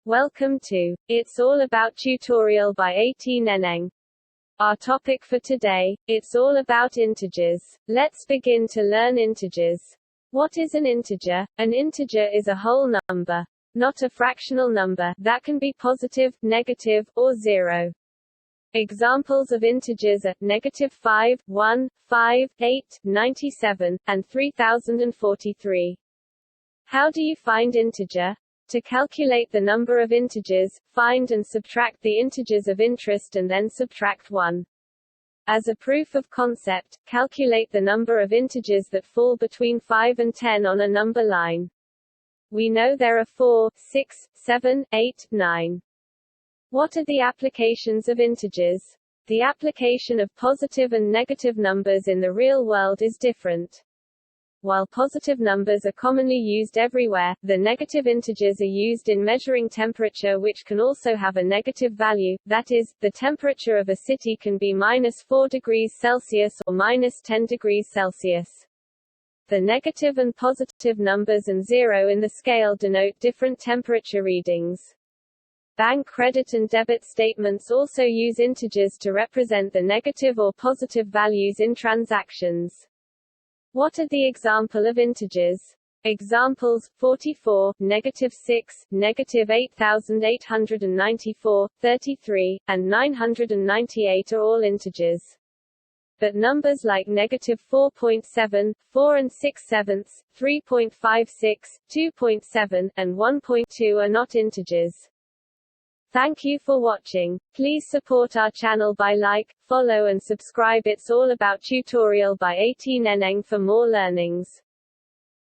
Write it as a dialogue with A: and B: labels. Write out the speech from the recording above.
A: Welcome to It's All About tutorial by Neneng. Our topic for today, it's all about integers. Let's begin to learn integers. What is an integer? An integer is a whole number, not a fractional number, that can be positive, negative, or zero. Examples of integers are -5, 1, 5, 8, 97, and 3043. How do you find integer? To calculate the number of integers, find and subtract the integers of interest and then subtract 1. As a proof of concept, calculate the number of integers that fall between 5 and 10 on a number line. We know there are 4, 6, 7, 8, 9. What are the applications of integers? The application of positive and negative numbers in the real world is different. While positive numbers are commonly used everywhere, the negative integers are used in measuring temperature, which can also have a negative value, that is, the temperature of a city can be -4 degrees Celsius or -10 degrees Celsius. The negative and positive numbers and zero in the scale denote different temperature readings. Bank credit and debit statements also use integers to represent the negative or positive values in transactions. What are the example of integers? Examples: 44, -6, -8894, 33, and 998 are all integers. But numbers like -4.7, 4 and 6/7, 3.56, 2.7, and 1.2 are not integers. Thank you for watching. Please support our channel by like, follow and subscribe. It's All About tutorial by Neneng for more learnings.